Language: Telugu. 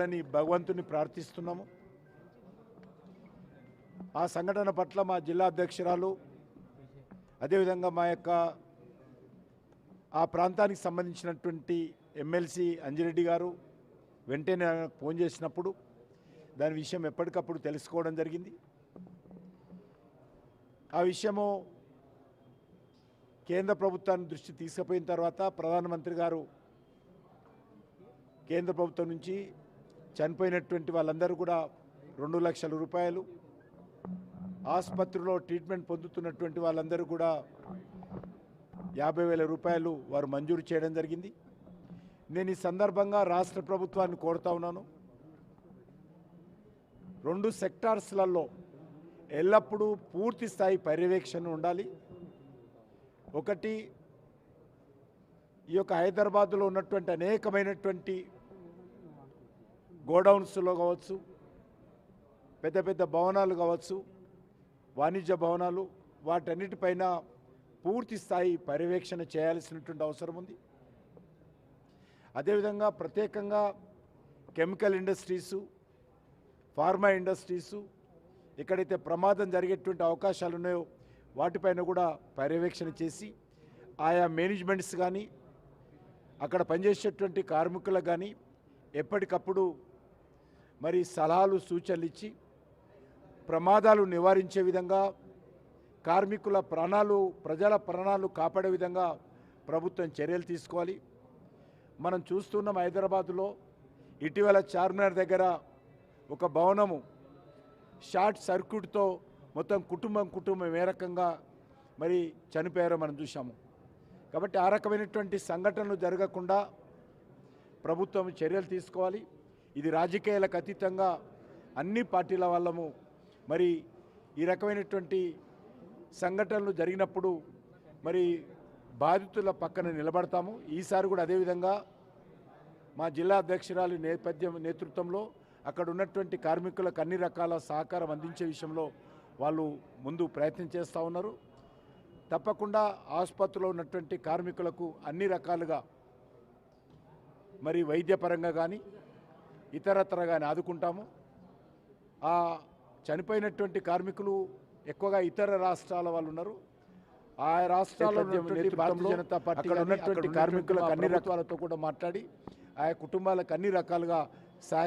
అని భగవంతుని ప్రార్థిస్తున్నాము. ఆ సంఘటన పట్ల మా జిల్లా అధ్యక్షురాలు అదేవిధంగా మా యొక్క ఆ ప్రాంతానికి సంబంధించినటువంటి ఎమ్మెల్సీ అంజిరెడ్డి గారు వెంటనే ఫోన్ చేసినప్పుడు దాని విషయం ఎప్పటికప్పుడు తెలుసుకోవడం జరిగింది. ఆ విషయము కేంద్ర ప్రభుత్వాన్ని దృష్టి తీసుకుపోయిన తర్వాత ప్రధానమంత్రి గారు కేంద్ర ప్రభుత్వం నుంచి చనిపోయినటువంటి వాళ్ళందరూ కూడా 2 లక్షల రూపాయలు, ఆసుపత్రిలో ట్రీట్మెంట్ పొందుతున్నటువంటి వాళ్ళందరూ కూడా 50,000 రూపాయలు వారు మంజూరు చేయడం జరిగింది. నేను ఈ సందర్భంగా రాష్ట్ర ప్రభుత్వాన్ని కోరుతా ఉన్నాను, 2 సెక్టార్స్లలో ఎల్లప్పుడూ పూర్తి స్థాయి పర్యవేక్షణ ఉండాలి. ఒకటి, ఈ యొక్క హైదరాబాద్లో ఉన్నటువంటి అనేకమైనటువంటి గోడౌన్స్లో కావచ్చు, పెద్ద పెద్ద భవనాలు కావచ్చు, వాణిజ్య భవనాలు, వాటన్నిటిపైన పూర్తి స్థాయి పర్యవేక్షణ చేయాల్సినటువంటి అవసరం ఉంది. అదేవిధంగా ప్రత్యేకంగా కెమికల్ ఇండస్ట్రీసు, ఫార్మా ఇండస్ట్రీసు, ఎక్కడైతే ప్రమాదం జరిగేటువంటి అవకాశాలు ఉన్నాయో వాటిపైన కూడా పర్యవేక్షణ చేసి ఆయా మేనేజ్మెంట్స్ కానీ అక్కడ పనిచేసేటువంటి కార్మికులకు కానీ ఎప్పటికప్పుడు మరి సలహాలు సూచనలు ఇచ్చి ప్రమాదాలు నివారించే విధంగా, కార్మికుల ప్రాణాలు, ప్రజల ప్రాణాలు కాపాడే విధంగా ప్రభుత్వం చర్యలు తీసుకోవాలి. మనం చూస్తున్నాం, హైదరాబాదులో ఇటీవల చార్మినార్ దగ్గర ఒక భవనము షార్ట్ సర్క్యూట్తో మొత్తం కుటుంబం ఏ రకంగా మరి చనిపోయారో మనం చూసాము. కాబట్టి ఆ రకమైనటువంటి సంఘటనలు జరగకుండా ప్రభుత్వం చర్యలు తీసుకోవాలి. ఇది రాజకీయాలకు అతీతంగా అన్ని పార్టీల వాళ్ళము మరి ఈ రకమైనటువంటి సంఘటనలు జరిగినప్పుడు మరి బాధితుల పక్కన నిలబడతాము. ఈసారి కూడా అదేవిధంగా మా జిల్లా అధ్యక్షురాలు నేతృత్వంలో అక్కడ ఉన్నటువంటి కార్మికులకు అన్ని రకాల సహకారం అందించే విషయంలో వాళ్ళు ముందు ప్రయత్నం చేస్తూ ఉన్నారు. తప్పకుండా ఆసుపత్రిలో ఉన్నటువంటి కార్మికులకు అన్ని రకాలుగా మరి వైద్యపరంగా కానీ ఇతరత్ర కానీ ఆదుకుంటాము. ఆ చనిపోయినటువంటి కార్మికులు ఎక్కువగా ఇతర రాష్ట్రాల వాళ్ళు ఉన్నారు. ఆ రాష్ట్రాల్లో భారతీయ జనతా పార్టీ ఉన్నటువంటి కార్మికులకు అన్ని రకాలతో కూడా మాట్లాడి ఆయా కుటుంబాలకు అన్ని రకాలుగా సహాయ